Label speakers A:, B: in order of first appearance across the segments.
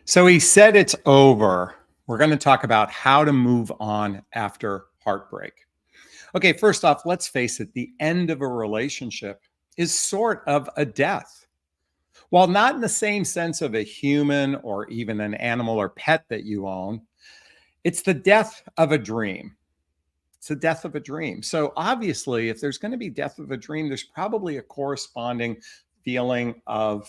A: So he said it's over. We're going to talk about how to move on after heartbreak. Okay, first off, let's face it, the end of a relationship is sort of a death. While not in the same sense of a human or even an animal or pet that you own, it's the death of a dream. It's the death of a dream. So obviously, if there's going to be death of a dream, there's probably a corresponding feeling of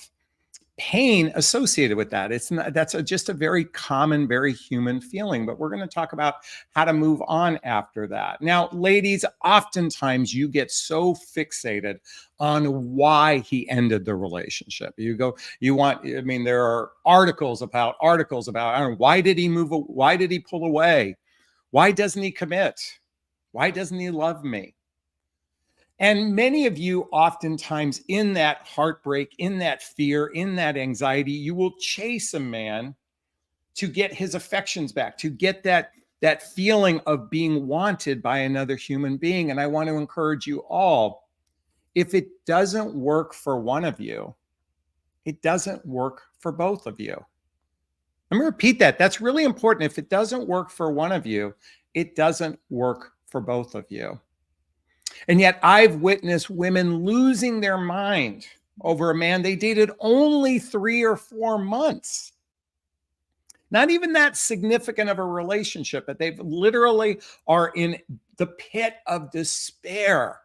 A: pain associated with that. It's not, just a very common, very human feeling, but we're going to talk about how to move on after that. Now, ladies, oftentimes you get so fixated on why he ended the relationship. There are articles about, I don't know, why did he move? Why did he pull away? Why doesn't he commit? Why doesn't he love me? And many of you, oftentimes in that heartbreak, in that fear, in that anxiety, you will chase a man to get his affections back, to get that feeling of being wanted by another human being. And I want to encourage you all, if it doesn't work for one of you, it doesn't work for both of you. I'm going to repeat that. That's really important. If it doesn't work for one of you, it doesn't work for both of you. And yet I've witnessed women losing their mind over a man they dated only 3 or 4 months. Not even that significant of a relationship, but they've literally are in the pit of despair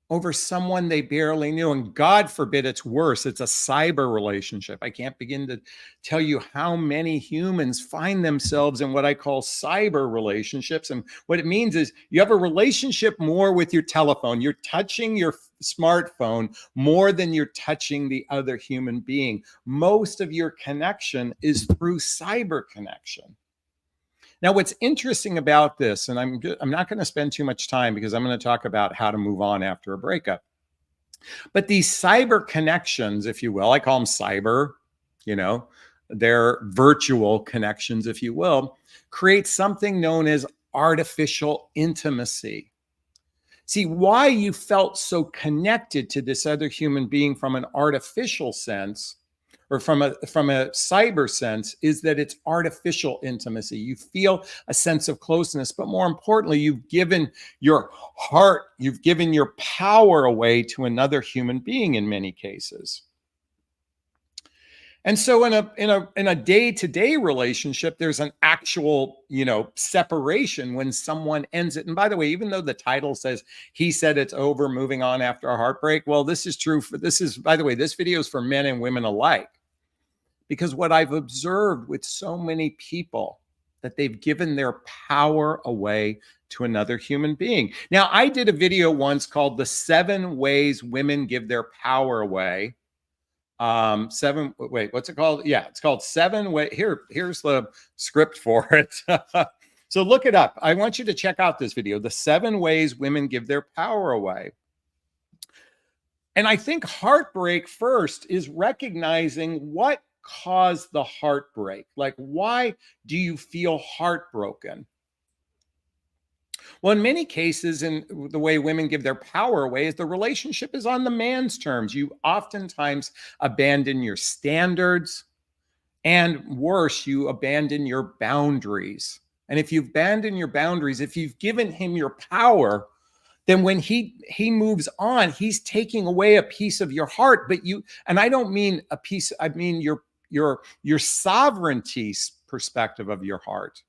A: over someone they barely knew. And God forbid it's worse. It's a cyber relationship. I can't begin to tell you how many humans find themselves in what I call cyber relationships. And what it means is you have a relationship more with your telephone. You're touching your smartphone more than you're touching the other human being. Most of your connection is through cyber connection. Now, what's interesting about this, and I'm not going to spend too much time because I'm going to talk about how to move on after a breakup. But these cyber connections, if you will, I call them cyber, they're virtual connections, if you will, create something known as artificial intimacy. See, why you felt so connected to this other human being from an artificial sense or from a cyber sense is that it's artificial intimacy. You feel a sense of closeness, but more importantly, you've given your heart, you've given your power away to another human being in many cases. And so in a day-to-day relationship, there's an actual, separation when someone ends it. And by the way, even though the title says he said it's over, moving on after a heartbreak, well, this is true by the way, this video is for men and women alike. Because what I've observed with so many people, that they've given their power away to another human being. Now, I did a video once called The 7 Ways Women Give Their Power Away. What's it called? Yeah, it's called 7 Ways. Here's the script for it. So look it up. I want you to check out this video, The 7 Ways Women Give Their Power Away. And I think heartbreak first is recognizing what caused the heartbreak. Like, why do you feel heartbroken? Well, in many cases, in the way women give their power away is the relationship is on the man's terms. You oftentimes abandon your standards, and worse, you abandon your boundaries. And if you abandon your boundaries, if you've given him your power, then when he moves on, he's taking away a piece of your heart. But and I don't mean a piece, I mean your sovereignty perspective of your heart.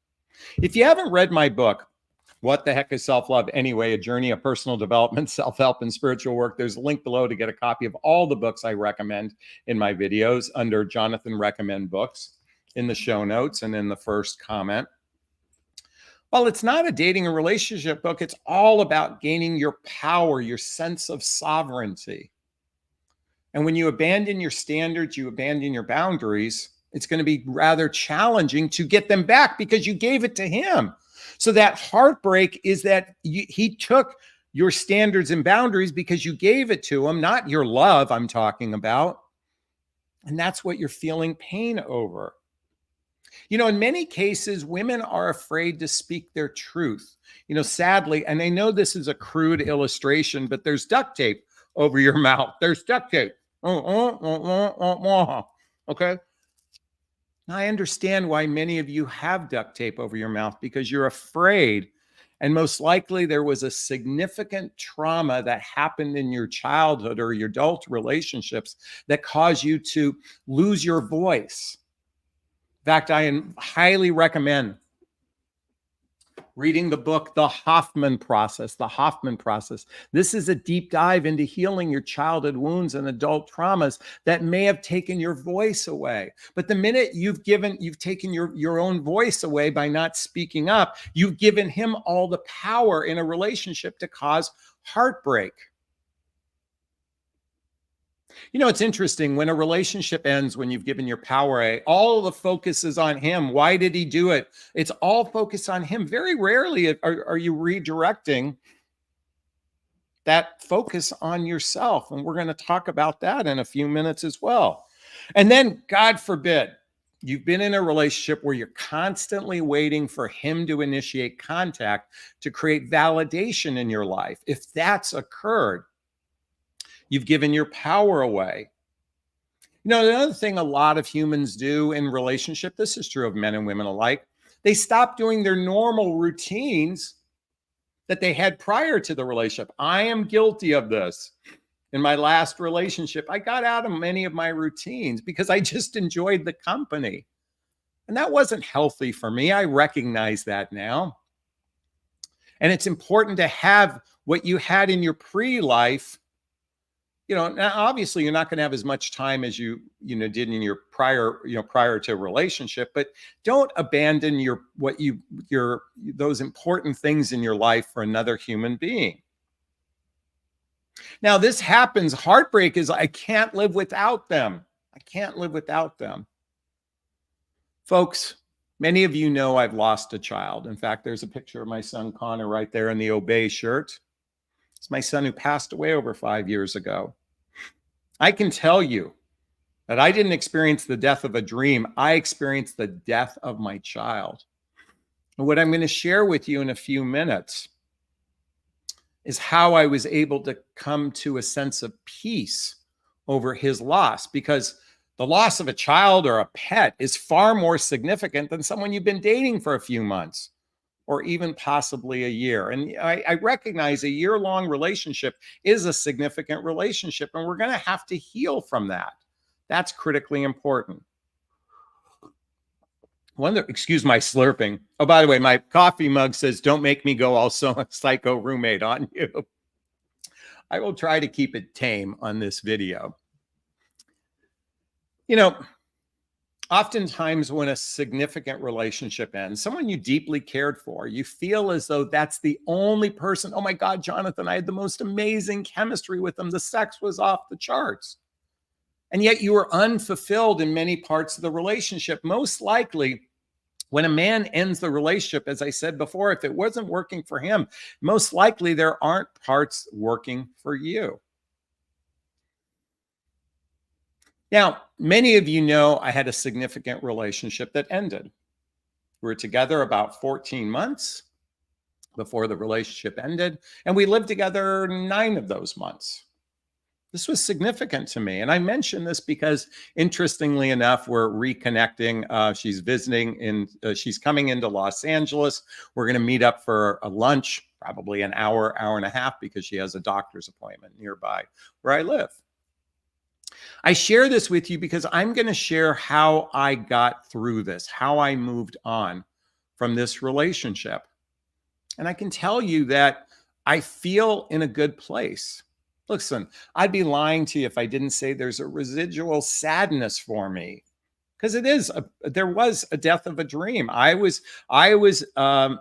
A: If you haven't read my book, What the Heck is Self-Love Anyway? A Journey of Personal Development, Self-Help, and Spiritual Work, there's a link below to get a copy of all the books I recommend in my videos under Jonathan Recommend Books in the show notes and in the first comment. Well, it's not a dating and relationship book. It's all about gaining your power, your sense of sovereignty. And when you abandon your standards, you abandon your boundaries, it's going to be rather challenging to get them back because you gave it to him. So that heartbreak is that he took your standards and boundaries because you gave it to him, not your love I'm talking about. And that's what you're feeling pain over. In many cases, women are afraid to speak their truth. Sadly, and I know this is a crude illustration, but there's duct tape over your mouth. There's duct tape. Okay. I understand why many of you have duct tape over your mouth because you're afraid. And most likely there was a significant trauma that happened in your childhood or your adult relationships that caused you to lose your voice. In fact, I highly recommend reading the book, The Hoffman Process. The Hoffman Process. This is a deep dive into healing your childhood wounds and adult traumas that may have taken your voice away. But the minute you've taken your own voice away by not speaking up, you've given him all the power in a relationship to cause heartbreak. You know, it's interesting when a relationship ends, when you've given your power away, all the focus is on him. Why did he do it? It's all focused on him. Very rarely are you redirecting that focus on yourself. And we're going to talk about that in a few minutes as well. And then, God forbid, you've been in a relationship where you're constantly waiting for him to initiate contact to create validation in your life. If that's occurred, you've given your power away. You know, another thing a lot of humans do in relationship, this is true of men and women alike, they stop doing their normal routines that they had prior to the relationship. I am guilty of this. In my last relationship, I got out of many of my routines because I just enjoyed the company. And that wasn't healthy for me. I recognize that now. And it's important to have what you had in your pre-life. You know, now obviously you're not going to have as much time as you did in your prior to a relationship, but don't abandon those important things in your life for another human being. Now, this happens. Heartbreak is, I can't live without them. I can't live without them. Folks, many of you know I've lost a child. In fact, there's a picture of my son Connor right there in the Obey shirt. It's my son who passed away over 5 years ago. I can tell you that I didn't experience the death of a dream. I experienced the death of my child. And what I'm going to share with you in a few minutes is how I was able to come to a sense of peace over his loss, because the loss of a child or a pet is far more significant than someone you've been dating for a few months or even possibly a year. And I recognize a year-long relationship is a significant relationship, and we're going to have to heal from that. That's critically important. Excuse my slurping. Oh, by the way, my coffee mug says, "Don't make me go also psycho roommate on you." I will try to keep it tame on this video. You know, oftentimes when a significant relationship ends, someone you deeply cared for, you feel as though that's the only person. Oh my God, Jonathan, I had the most amazing chemistry with them. The sex was off the charts. And yet you were unfulfilled in many parts of the relationship. Most likely, when a man ends the relationship, as I said before, if it wasn't working for him, most likely there aren't parts working for you. Now, many of you know I had a significant relationship that ended. We were together about 14 months before the relationship ended, and we lived together 9 of those months. This was significant to me. And I mention this because, interestingly enough, we're reconnecting. She's visiting she's coming into Los Angeles. We're going to meet up for a lunch, probably an hour and a half, because she has a doctor's appointment nearby where I live. I share this with you because I'm going to share how I got through this, how I moved on from this relationship. And I can tell you that I feel in a good place. Listen, I'd be lying to you if I didn't say there's a residual sadness for me, because there was a death of a dream. I was to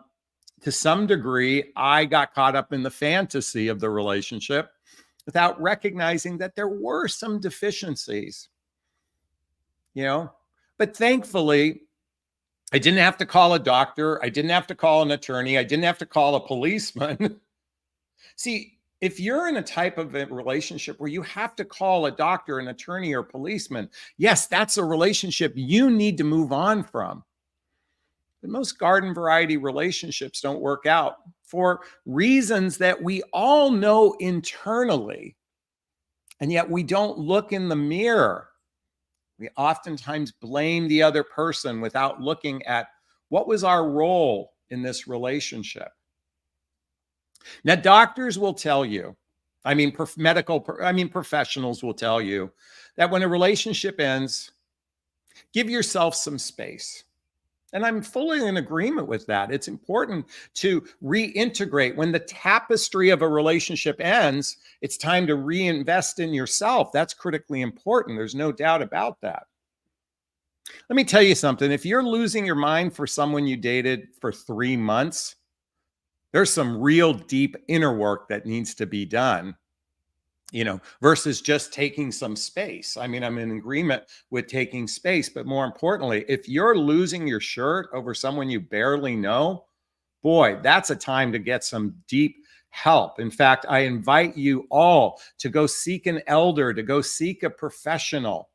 A: some degree, I got caught up in the fantasy of the relationship without recognizing that there were some deficiencies, but thankfully I didn't have to call a doctor. I didn't have to call an attorney. I didn't have to call a policeman. See, if you're in a type of a relationship where you have to call a doctor, an attorney, or policeman, yes, that's a relationship you need to move on from. But most garden variety relationships don't work out for reasons that we all know internally, and yet we don't look in the mirror. We oftentimes blame the other person without looking at what was our role in this relationship. Now, doctors will tell you, professionals will tell you that when a relationship ends, give yourself some space. And I'm fully in agreement with that. It's important to reintegrate. When the tapestry of a relationship ends, it's time to reinvest in yourself. That's critically important. There's no doubt about that. Let me tell you something. If you're losing your mind for someone you dated for 3 months, there's some real deep inner work that needs to be done, versus just taking some space. I'm in agreement with taking space, but more importantly, if you're losing your shirt over someone you barely know, boy, that's a time to get some deep help. In fact, I invite you all to go seek an elder, to go seek a professional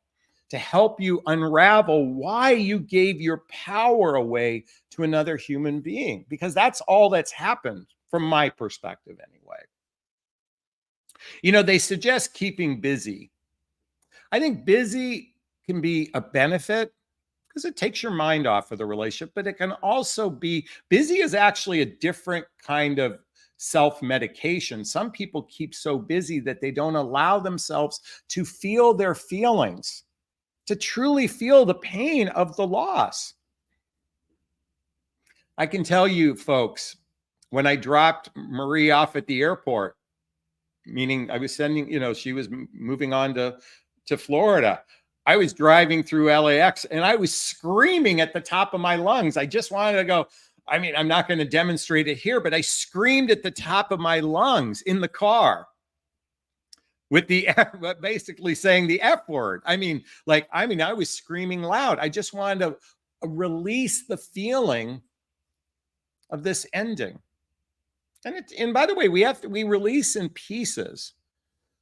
A: to help you unravel why you gave your power away to another human being, because that's all that's happened from my perspective anyway. They suggest keeping busy. I think busy can be a benefit because it takes your mind off of the relationship, but it can also be busy is actually a different kind of self-medication. Some people keep so busy that they don't allow themselves to feel their feelings, to truly feel the pain of the loss. I can tell you, folks, when I dropped Marie off at the airport, meaning I was sending, she was moving on to Florida. I was driving through LAX and I was screaming at the top of my lungs. I just wanted to go. I'm not going to demonstrate it here, but I screamed at the top of my lungs in the car with basically saying the F word. I was screaming loud. I just wanted to release the feeling of this ending. And by the way, we release in pieces.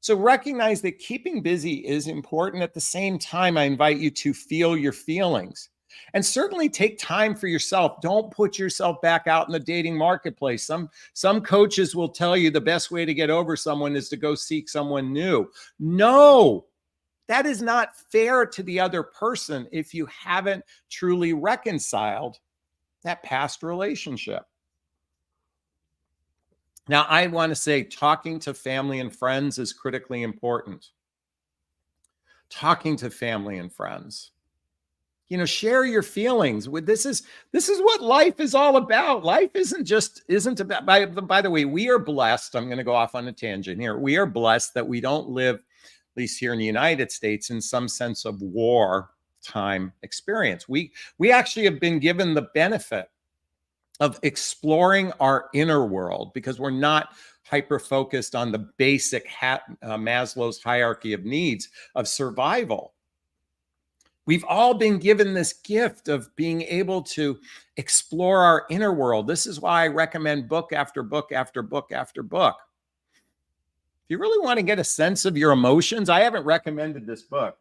A: So recognize that keeping busy is important. At the same time, I invite you to feel your feelings and certainly take time for yourself. Don't put yourself back out in the dating marketplace. Some coaches will tell you the best way to get over someone is to go seek someone new. No, that is not fair to the other person if you haven't truly reconciled that past relationship. Now, I want to say talking to family and friends is critically important. Talking to family and friends. Share your feelings. This is what life is all about. Life isn't about, by the way, we are blessed. I'm going to go off on a tangent here. We are blessed that we don't live, at least here in the United States, in some sense of wartime experience. We actually have been given the benefit of exploring our inner world because we're not hyper-focused on the basic Maslow's hierarchy of needs of survival. We've all been given this gift of being able to explore our inner world. This is why I recommend book after book after book after book. If you really want to get a sense of your emotions, I haven't recommended this book.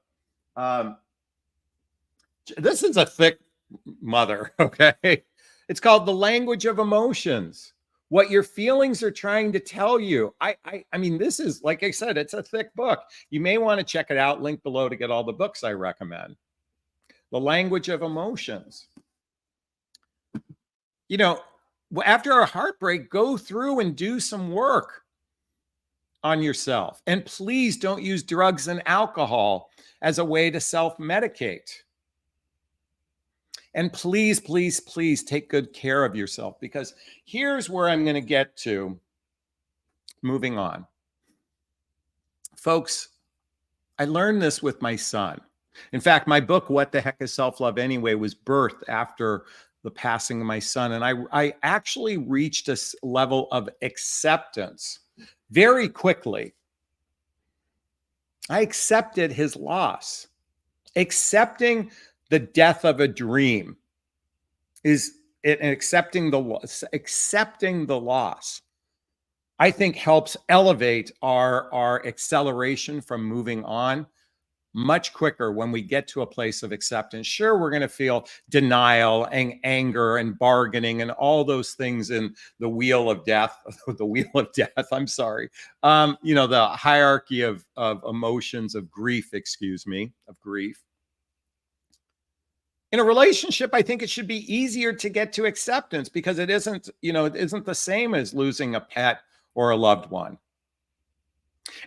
A: This is a thick mother, okay? It's called The Language of Emotions. What your feelings are trying to tell you. This is, like I said, it's a thick book. You may want to check it out. Link below to get all the books I recommend. The Language of Emotions. After a heartbreak, go through and do some work on yourself. And please don't use drugs and alcohol as a way to self-medicate. And please, please, please take good care of yourself, because here's where I'm going to get to moving on. Folks, I learned this with my son. In fact, my book, What the Heck is Self-Love Anyway, was birthed after the passing of my son. And I actually reached a level of acceptance very quickly. I accepted his loss. Accepting the death of a dream is accepting the loss, I think, helps elevate our acceleration from moving on much quicker when we get to a place of acceptance. Sure, we're going to feel denial and anger and bargaining and all those things in the wheel of death, I'm sorry. The hierarchy of emotions, of grief, of grief. In a relationship, I think it should be easier to get to acceptance because it isn't, it isn't the same as losing a pet or a loved one.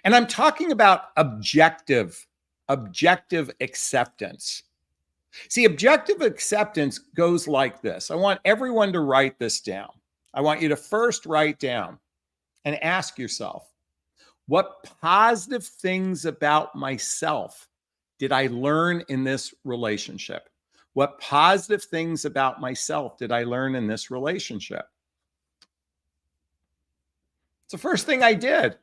A: And I'm talking about objective acceptance. See, objective acceptance goes like this. I want everyone to write this down. I want you to first write down and ask yourself, what positive things about myself did I learn in this relationship? What positive things about myself did I learn in this relationship? It's the first thing I did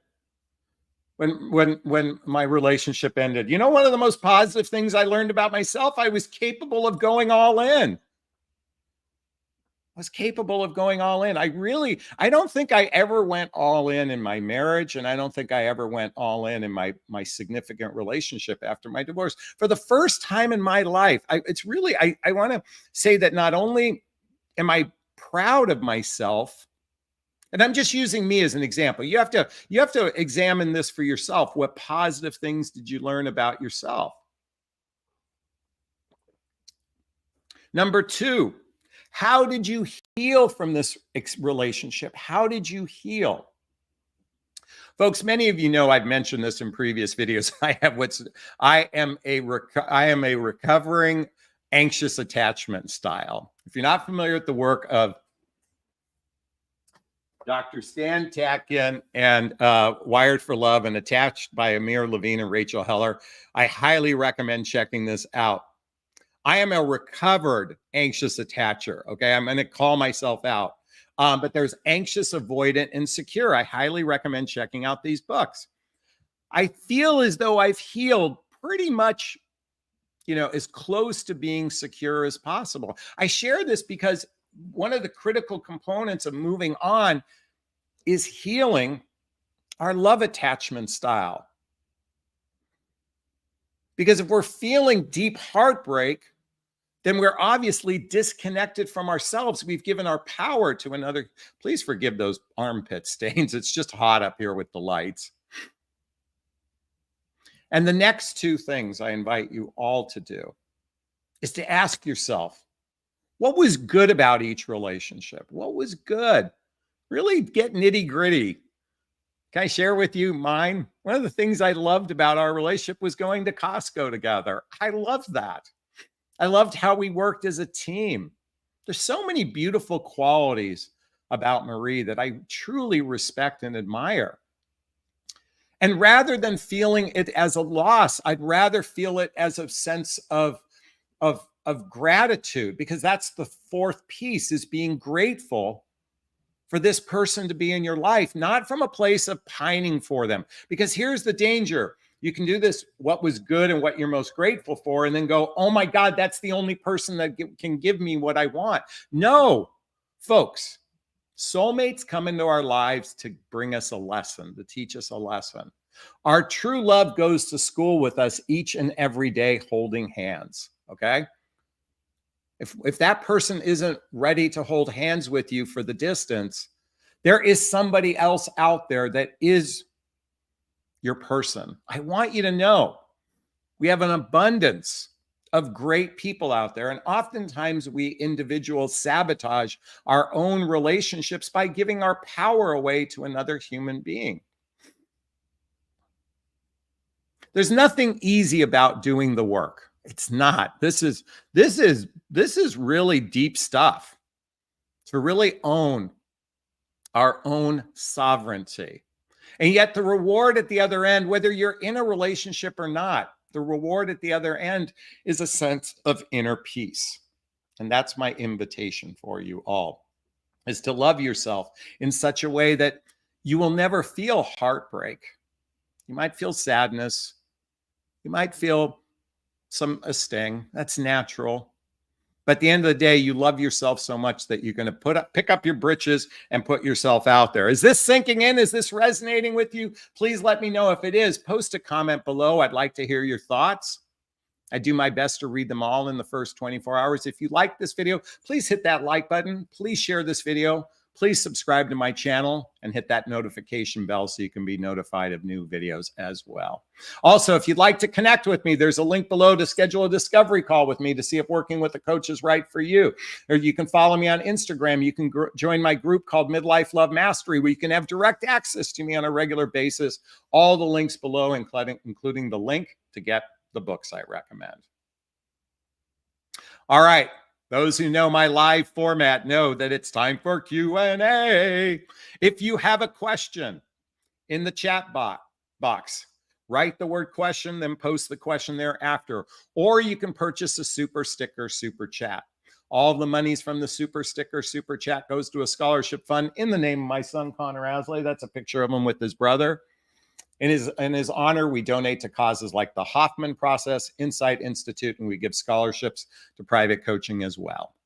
A: when my relationship ended. You know, one of the most positive things I learned about myself, I was capable of going all in. I was capable of going all in. I don't think I ever went all in my marriage, and I don't think I ever went all in my significant relationship after my divorce. For the first time in my life, I want to say that not only am I proud of myself, and I'm just using me as an example. You have to examine this for yourself. What positive things did you learn about yourself? Number two, how did you heal from this relationship? How did you heal? Folks, many of you know I've mentioned this in previous videos. I am a recovering anxious attachment style. If you're not familiar with the work of Dr. Stan Tatkin and Wired for Love and Attached by Amir Levine and Rachel Heller, I highly recommend checking this out. I am a recovered anxious attacher. Okay, I'm going to call myself out. But there's anxious, avoidant, and secure. I highly recommend checking out these books. I feel as though I've healed pretty much, as close to being secure as possible. I share this because one of the critical components of moving on is healing our love attachment style. Because if we're feeling deep heartbreak, then we're obviously disconnected from ourselves. We've given our power to another. Please forgive those armpit stains. It's just hot up here with the lights. And the next two things I invite you all to do is to ask yourself, what was good about each relationship? What was good? Really get nitty gritty. Can I share with you mine? One of the things I loved about our relationship was going to Costco together. I loved that. I loved how we worked as a team. There's so many beautiful qualities about Marie that I truly respect and admire. And rather than feeling it as a loss, I'd rather feel it as a sense of gratitude, because that's the fourth piece, is being grateful for this person to be in your life, not from a place of pining for them. Because here's the danger. You can do this, what was good and what you're most grateful for, and then go, oh my God, that's the only person that can give me what I want. No, folks, soulmates come into our lives to bring us a lesson, to teach us a lesson. Our true love goes to school with us each and every day, holding hands, okay? If that person isn't ready to hold hands with you for the distance, there is somebody else out there that is your person. I want you to know we have an abundance of great people out there. And oftentimes we individuals sabotage our own relationships by giving our power away to another human being. There's nothing easy about doing the work. It's not. This is really deep stuff. To really own our own sovereignty. And yet the reward at the other end, whether you're in a relationship or not, the reward at the other end is a sense of inner peace. And that's my invitation for you all, is to love yourself in such a way that you will never feel heartbreak. You might feel sadness. You might feel a sting. That's natural. But at the end of the day, you love yourself so much that you're going to pick up your britches and put yourself out there. Is this sinking in? Is this resonating with you? Please let me know if it is. Post a comment below. I'd like to hear your thoughts. I do my best to read them all in the first 24 hours. If you like this video, please hit that like button. Please share this video please subscribe to my channel and hit that notification bell so you can be notified of new videos as well. Also, if you'd like to connect with me, there's a link below to schedule a discovery call with me to see if working with a coach is right for you. Or you can follow me on Instagram. You can join my group called Midlife Love Mastery, where you can have direct access to me on a regular basis. All the links below, including the link to get the books I recommend. All right. Those who know my live format know that it's time for Q&A. If you have a question in the chat box, write the word question, then post the question thereafter. Or you can purchase a super sticker, super chat. All the monies from the super sticker, super chat goes to a scholarship fund in the name of my son, Connor Asley. That's a picture of him with his brother. In his honor, we donate to causes like the Hoffman Process, Insight Institute, and we give scholarships to private coaching as well.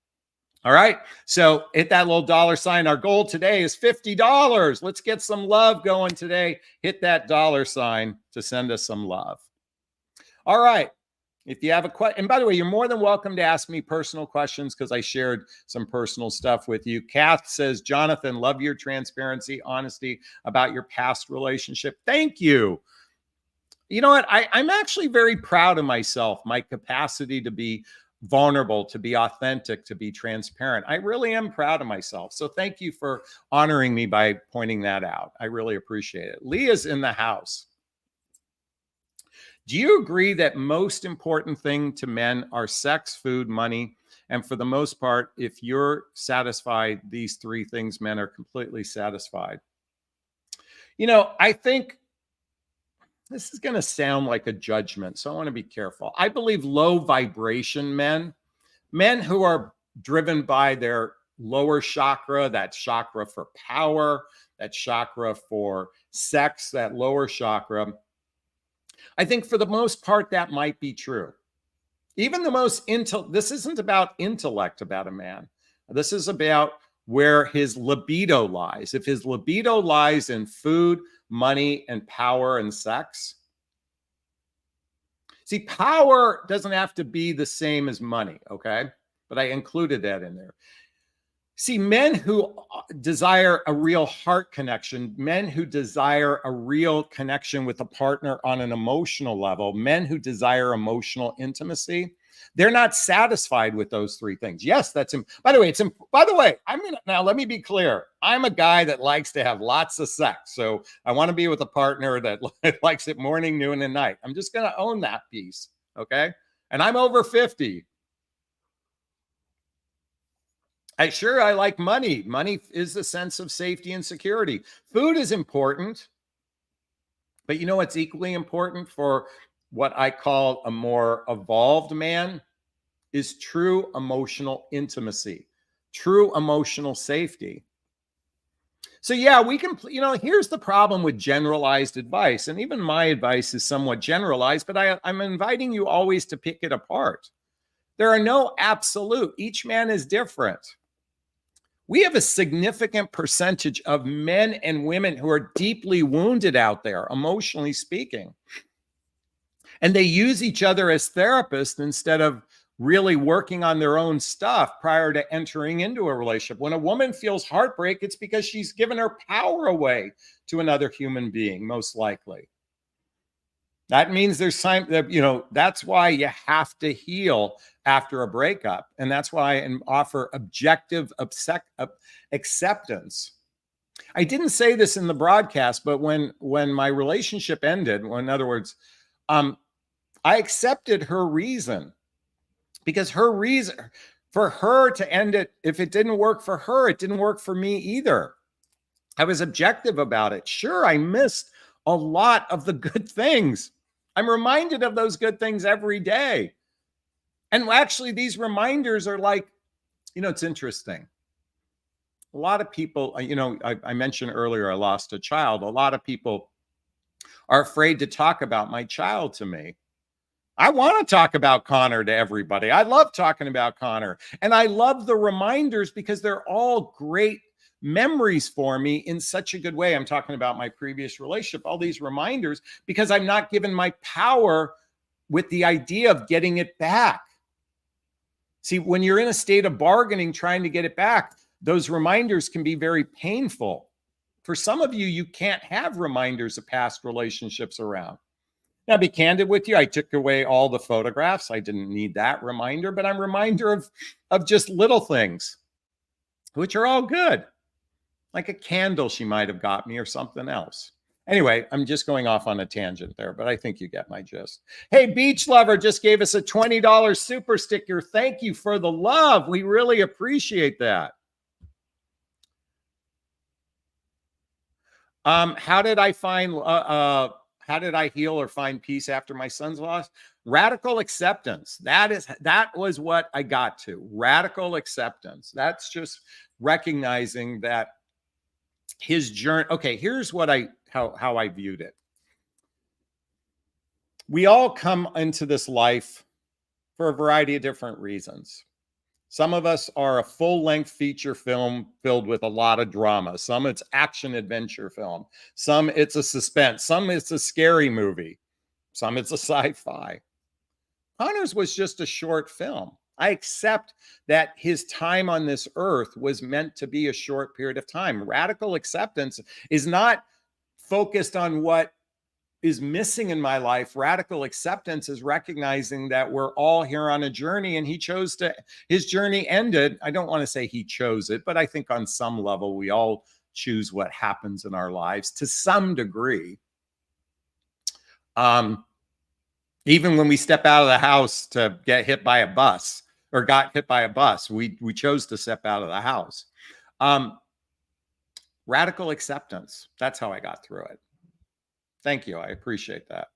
A: All right, so hit that little dollar sign. Our goal today is $50. Let's get some love going today. Hit that dollar sign to send us some love. All right. If you have a question, and by the way, you're more than welcome to ask me personal questions because I shared some personal stuff with you. Kath says, Jonathan, love your transparency, honesty about your past relationship. Thank you. You know what? I'm actually very proud of myself, my capacity to be vulnerable, to be authentic, to be transparent. I really am proud of myself. So thank you for honoring me by pointing that out. I really appreciate it. Leah's in the house. Do you agree that most important thing to men are sex, food, money? And for the most part, if you're satisfied, these three things, men are completely satisfied. You know, I think this is going to sound like a judgment, so I want to be careful. I believe low vibration men who are driven by their lower chakra, that chakra for power, that chakra for sex, that lower chakra, I think for the most part, that might be true. Even the most this isn't about intellect about a man. This is about where his libido lies. If his libido lies in food, money, and power and sex. See, power doesn't have to be the same as money, okay? But I included that in there. See, men who desire a real heart connection, men who desire a real connection with a partner on an emotional level, men who desire emotional intimacy, they're not satisfied with those three things. Yes, that's him. By the way, now let me be clear. I'm a guy that likes to have lots of sex. So I want to be with a partner that likes it morning, noon, and night. I'm just going to own that piece. Okay. And I'm over 50. I like money. Money is the sense of safety and security. Food is important. But you know what's equally important for what I call a more evolved man is true emotional intimacy, true emotional safety. So yeah, we can, here's the problem with generalized advice. And even my advice is somewhat generalized, but I'm inviting you always to pick it apart. There are no absolute. Each man is different. We have a significant percentage of men and women who are deeply wounded out there, emotionally speaking. And they use each other as therapists instead of really working on their own stuff prior to entering into a relationship. When a woman feels heartbreak, it's because she's given her power away to another human being, most likely. That means there's time that, that's why you have to heal after a breakup. And that's why I offer objective acceptance. I didn't say this in the broadcast, but when my relationship ended, in other words, I accepted her reason, because her reason for her to end it, if it didn't work for her, it didn't work for me either. I was objective about it. Sure, I missed a lot of the good things. I'm reminded of those good things every day. And actually, these reminders are like, it's interesting. A lot of people, I mentioned earlier, I lost a child. A lot of people are afraid to talk about my child to me. I want to talk about Connor to everybody. I love talking about Connor. And I love the reminders because they're all great memories for me in such a good way. I'm talking about my previous relationship, all these reminders, because I'm not given my power with the idea of getting it back. See, when you're in a state of bargaining, trying to get it back, those reminders can be very painful. For some of you, you can't have reminders of past relationships around. Now, be candid with you. I took away all the photographs. I didn't need that reminder, but I'm a reminder of just little things, which are all good. Like a candle she might have got me or something else. Anyway, I'm just going off on a tangent there, but I think you get my gist. Hey, Beach Lover just gave us a $20 super sticker. Thank you for the love. We really appreciate that. How did I heal or find peace after my son's loss? Radical acceptance. That was what I got to. Radical acceptance. That's just recognizing that his journey. Okay, here's what how I viewed it. We all come into this life for a variety of different reasons. Some of us are a full-length feature film filled with a lot of drama. Some it's action adventure film. Some it's a suspense. Some it's a scary movie. Some it's a sci-fi. Connor's was just a short film. I accept that his time on this earth was meant to be a short period of time. Radical acceptance is not focused on what is missing in my life. Radical acceptance is recognizing that we're all here on a journey, and his journey ended. I don't want to say he chose it, but I think on some level we all choose what happens in our lives to some degree. Even when we step out of the house to get hit by a bus or got hit by a bus, we chose to step out of the house. Radical acceptance. That's how I got through it. Thank you. I appreciate that.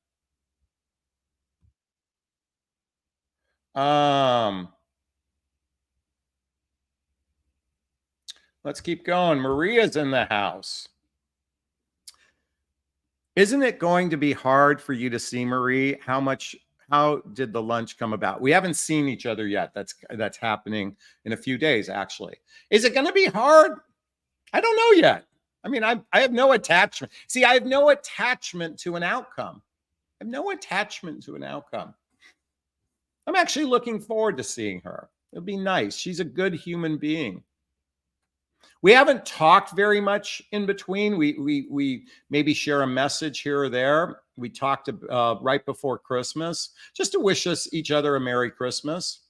A: Let's keep going. Maria's in the house. Isn't it going to be hard for you to see, Marie? How did the lunch come about? We haven't seen each other yet. That's happening in a few days, actually. Is it going to be hard? I don't know yet. I mean, I have no attachment. See, I have no attachment to an outcome. I have no attachment to an outcome. I'm actually looking forward to seeing her. It'll be nice. She's a good human being. We haven't talked very much in between. We maybe share a message here or there. We talked right before Christmas, just to wish each other a Merry Christmas.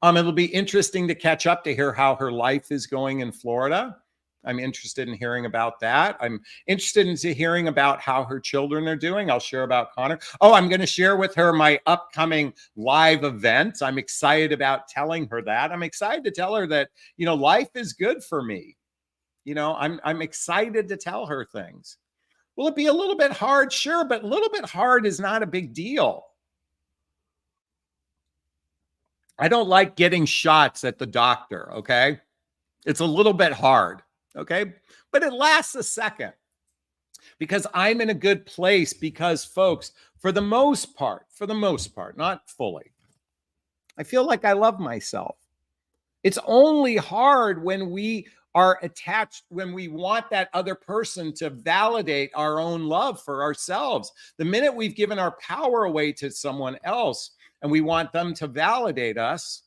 A: It'll be interesting to catch up to hear how her life is going in Florida. I'm interested in hearing about that. I'm interested in hearing about how her children are doing. I'll share about Connor. Oh, I'm going to share with her my upcoming live event. I'm excited about telling her that. I'm excited to tell her that, life is good for me. I'm excited to tell her things. Will it be a little bit hard? Sure, but a little bit hard is not a big deal. I don't like getting shots at the doctor, okay? It's a little bit hard. Okay, but it lasts a second because I'm in a good place because, folks, for the most part, not fully, I feel like I love myself. It's only hard when we are attached, when we want that other person to validate our own love for ourselves. The minute we've given our power away to someone else and we want them to validate us,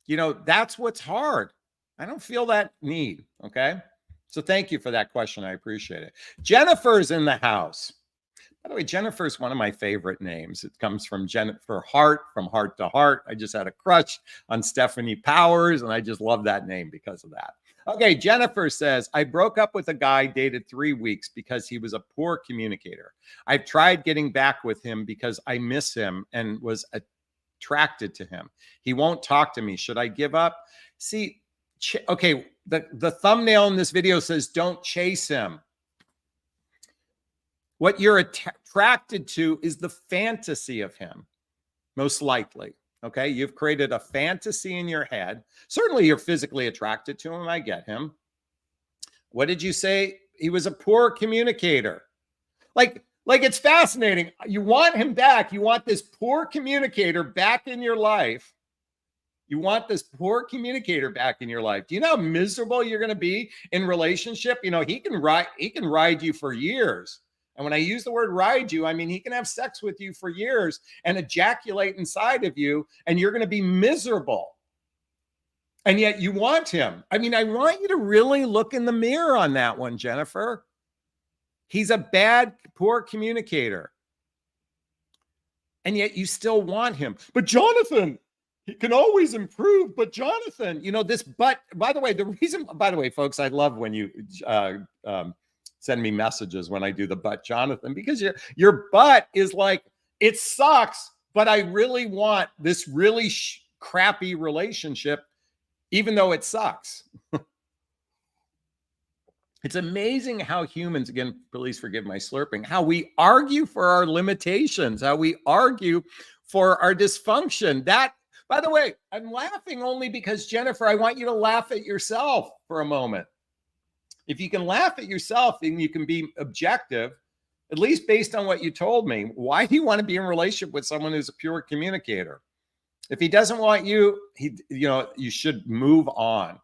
A: that's what's hard. I don't feel that need, okay? So thank you for that question. I appreciate it. Jennifer's in the house. By the way, Jennifer's one of my favorite names. It comes from Jennifer Hart, from Heart to Heart. I just had a crush on Stephanie Powers, and I just love that name because of that. Okay, Jennifer says, I broke up with a guy dated 3 weeks because he was a poor communicator. I've tried getting back with him because I miss him and was attracted to him. He won't talk to me. Should I give up? See, okay, the thumbnail in this video says don't chase him. What you're attracted to is the fantasy of him, most likely. Okay, you've created a fantasy in your head. Certainly you're physically attracted to him. I get him. What did you say? He was a poor communicator. Like it's fascinating. You want him back. You want this poor communicator back in your life. You want this poor communicator back in your life. Do you know how miserable you're going to be in relationship? He can ride you for years. And when I use the word ride you, I mean, he can have sex with you for years and ejaculate inside of you, and you're going to be miserable. And yet you want him. I mean, I want you to really look in the mirror on that one, Jennifer. He's a bad, poor communicator. And yet you still want him. But Jonathan, he can always improve. But Jonathan, this but, by the way, folks, I love when you send me messages when I do the but Jonathan, because your but is like, it sucks, but I really want this really crappy relationship, even though it sucks. It's amazing how humans, again, please forgive my slurping, how we argue for our limitations, how we argue for our dysfunction. That, by the way, I'm laughing only because, Jennifer, I want you to laugh at yourself for a moment. If you can laugh at yourself, then you can be objective, at least based on what you told me. Why do you want to be in a relationship with someone who's a pure communicator? If he doesn't want you, you should move on.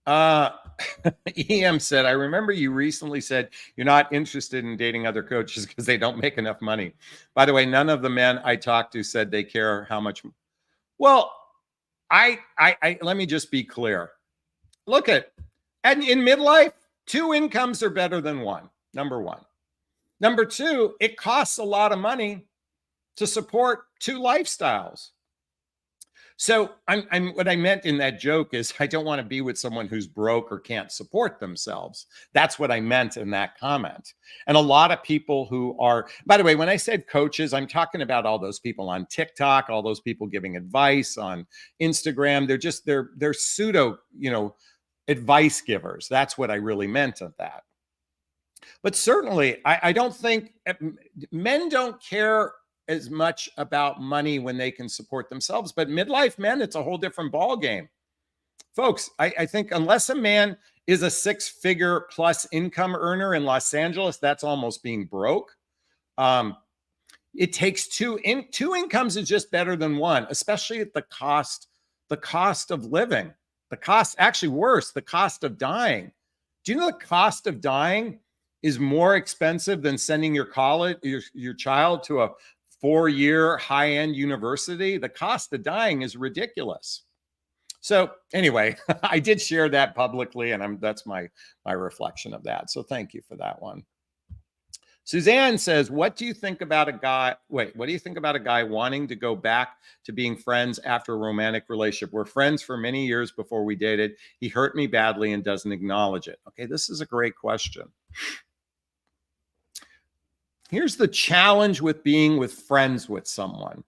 A: EM said, I remember you recently said you're not interested in dating other coaches because they don't make enough money. By the way, none of the men I talked to said they care how much. Well, I let me just be clear. Look and in midlife, 2 incomes are better than 1. Number 1. Number 2, it costs a lot of money to support 2 lifestyles. So what I meant in that joke is I don't want to be with someone who's broke or can't support themselves. That's what I meant in that comment. And a lot of people who are, by the way, when I said coaches, I'm talking about all those people on TikTok, all those people giving advice on Instagram. They're pseudo, advice givers. That's what I really meant at that. But certainly, I don't think men don't care as much about money when they can support themselves. But midlife men, it's a whole different ball game. Folks, I think unless a man is a 6-figure plus income earner in Los Angeles, that's almost being broke. It takes 2 incomes is just better than 1, especially at the cost of living. The cost, actually worse, the cost of dying. Do you know the cost of dying is more expensive than sending your child to a 4-year high-end university? The cost of dying is ridiculous. So anyway, I did share that publicly, and that's my reflection of that. So thank you for that one. Suzanne says, what do you think about a guy wanting to go back to being friends after a romantic relationship? We're friends for many years before we dated. He hurt me badly and doesn't acknowledge it. Okay, this is a great question. Here's the challenge with being with friends with someone.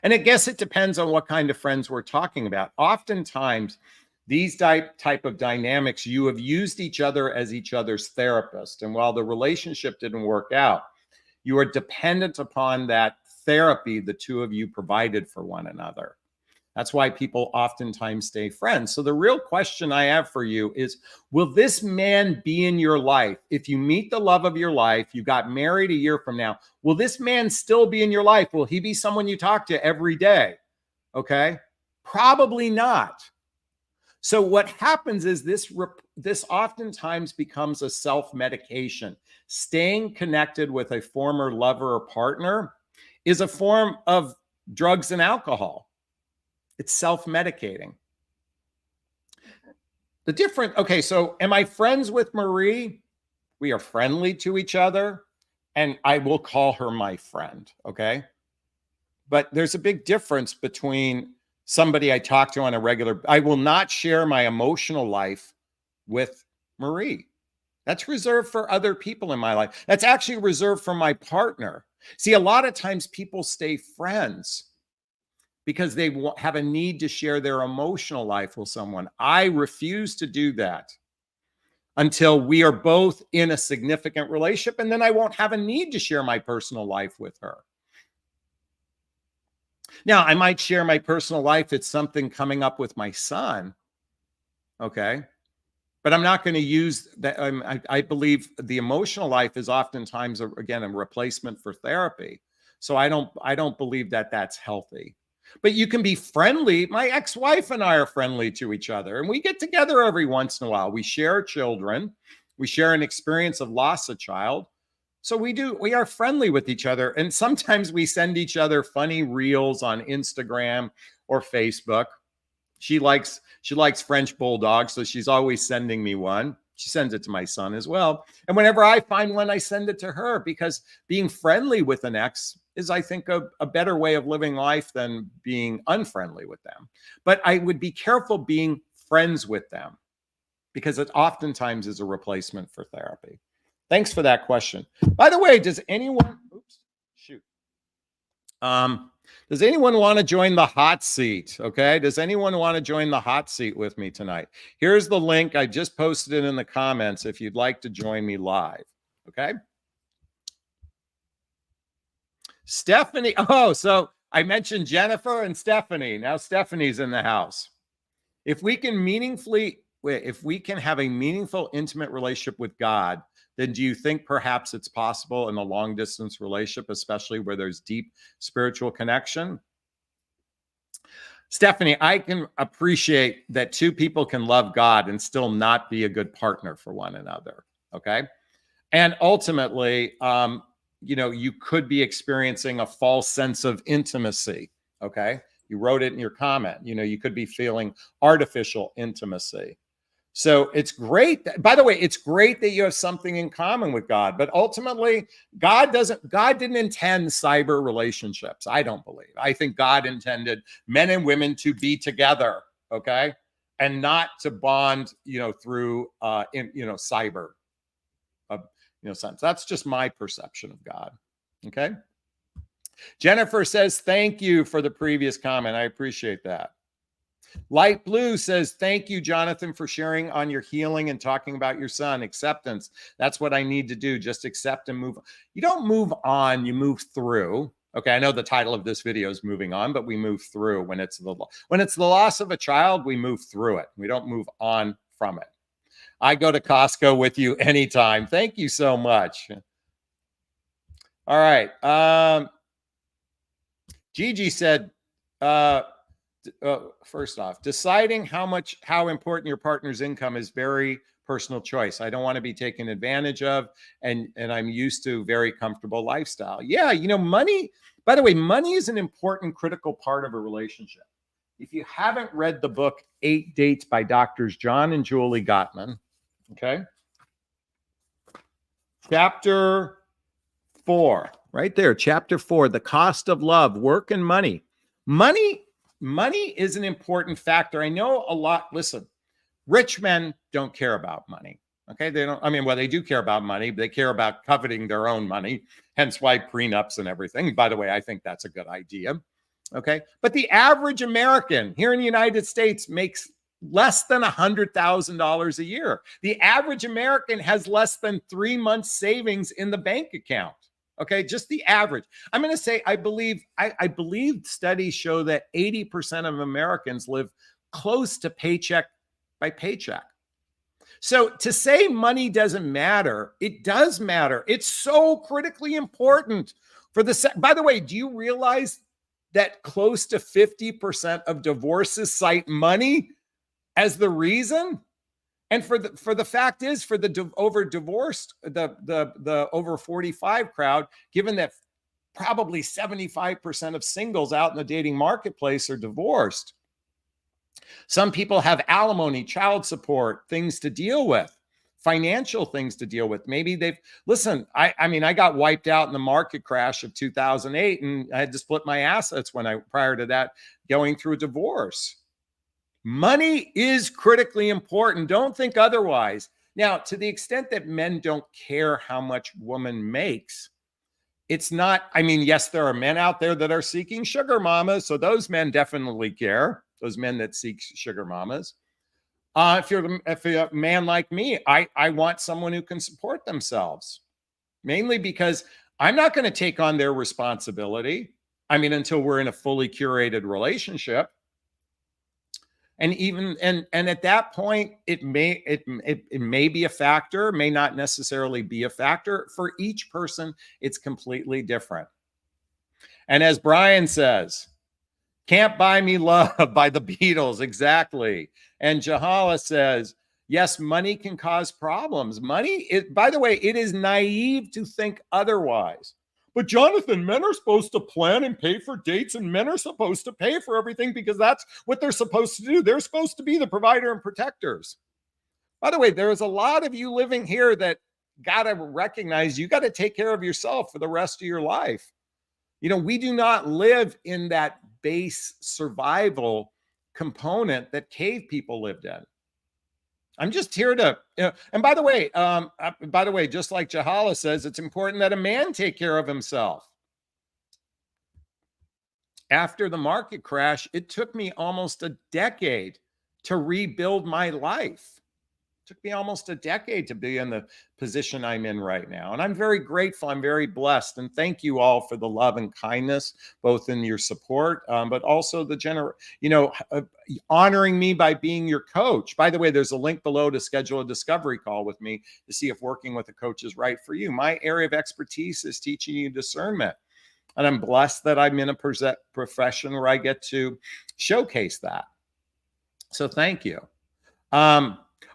A: And I guess it depends on what kind of friends we're talking about. Oftentimes, these type of dynamics, you have used each other as each other's therapist. And while the relationship didn't work out, you are dependent upon that therapy the two of you provided for one another. That's why people oftentimes stay friends. So the real question I have for you is, will this man be in your life? If you meet the love of your life, you got married a year from now, will this man still be in your life? Will he be someone you talk to every day? Okay, probably not. So what happens is this oftentimes becomes a self-medication. Staying connected with a former lover or partner is a form of drugs and alcohol. It's self-medicating. Okay, so am I friends with Marie? We are friendly to each other, and I will call her my friend, okay? But there's a big difference between somebody I talk to on a regular. I will not share my emotional life with Marie. That's reserved for other people in my life. That's actually reserved for my partner. See, a lot of times people stay friends because they have a need to share their emotional life with someone. I refuse to do that until we are both in a significant relationship, and then I won't have a need to share my personal life with her. Now, I might share my personal life. It's something coming up with my son, okay? But I'm not going to use that. I believe the emotional life is oftentimes, again, a replacement for therapy. So I don't believe that that's healthy. But you can be friendly. My ex-wife and I are friendly to each other, and we get together every once in a while. We share children. We share an experience of loss of child. So we are friendly with each other. And sometimes we send each other funny reels on Instagram or Facebook. She likes French bulldogs, so she's always sending me one. She sends it to my son as well. And whenever I find one, I send it to her, because being friendly with an ex is, I think, a better way of living life than being unfriendly with them. But I would be careful being friends with them, because it oftentimes is a replacement for therapy. Thanks for that question. By the way, does anyone does anyone want to join the hot seat? Okay. Does anyone want to join the hot seat with me tonight? Here's the link. I just posted it in the comments if you'd like to join me live. Okay. Stephanie. Oh, so I mentioned Jennifer and Stephanie. Now Stephanie's in the house. If we can have a meaningful, intimate relationship with God, then do you think perhaps it's possible in a long distance relationship, especially where there's deep spiritual connection? Stephanie, I can appreciate that two people can love God and still not be a good partner for one another. Okay. And ultimately, you could be experiencing a false sense of intimacy. Okay. You wrote it in your comment. You could be feeling artificial intimacy. So it's great. By the way, it's great that you have something in common with God, but ultimately God didn't intend cyber relationships. I don't believe. I think God intended men and women to be together, okay? And not to bond, through cyber, sense. That's just my perception of God. Okay. Jennifer says, thank you for the previous comment. I appreciate that. Light Blue says, thank you, Jonathan, for sharing on your healing and talking about your son. Acceptance. That's what I need to do. Just accept and move. You don't move on, you move through. Okay, I know the title of this video is moving on, but we move through. When it's the loss of a child, we move through it. We don't move on from it. I go to Costco with you anytime. Thank you so much. All right. Gigi said, first off, deciding how important your partner's income is very personal choice. I don't want to be taken advantage of, and I'm used to very comfortable lifestyle. Yeah, money, by the way, money is an important, critical part of a relationship. If you haven't read the book 8 Dates by Doctors John and Julie Gottman, okay, chapter 4, right there, chapter 4, The Cost of Love, Work and Money. Money is an important factor. I know a lot. Listen, rich men don't care about money. Okay. They do care about money, but they care about coveting their own money. Hence why prenups and everything. By the way, I think that's a good idea. Okay. But the average American here in the United States makes less than $100,000 a year. The average American has less than 3 months savings in the bank account. Okay, just the average. I'm going to say, I believe studies show that 80% of Americans live close to paycheck by paycheck. So to say money doesn't matter, it does matter. It's so critically important by the way, do you realize that close to 50% of divorces cite money as the reason? And for the fact is, for the over 45 crowd, given that probably 75% of singles out in the dating marketplace are divorced, some people have alimony, child support, things to deal with, financial things to deal with. Maybe I got wiped out in the market crash of 2008, and I had to split my assets prior to that, going through a divorce. Money is critically important. Don't think otherwise. Now, to the extent that men don't care how much woman makes, it's not, yes, there are men out there that are seeking sugar mamas. So those men definitely care. Those men that seek sugar mamas. If you're a man like me, I want someone who can support themselves, mainly because I'm not going to take on their responsibility. Until we're in a fully curated relationship. And even at that point, it may be a factor, may not necessarily be a factor. For each person, it's completely different. And as Brian says, "Can't Buy Me Love" by the Beatles, exactly. And Jahala says, Yes, money can cause problems. By the way, it is naive to think otherwise. But Jonathan, men are supposed to plan and pay for dates, and men are supposed to pay for everything because that's what they're supposed to do. They're supposed to be the provider and protectors. By the way, there's a lot of you living here that got to recognize you got to take care of yourself for the rest of your life. We do not live in that base survival component that cave people lived in. I'm just here to, and by the way, just like Jahala says, it's important that a man take care of himself. After the market crash, it took me almost a decade to rebuild my life. It took me almost a decade to be in the position I'm in right now. And I'm very grateful. I'm very blessed. And thank you all for the love and kindness, both in your support, but also the honoring me by being your coach. By the way, there's a link below to schedule a discovery call with me to see if working with a coach is right for you. My area of expertise is teaching you discernment. And I'm blessed that I'm in a profession where I get to showcase that. So thank you.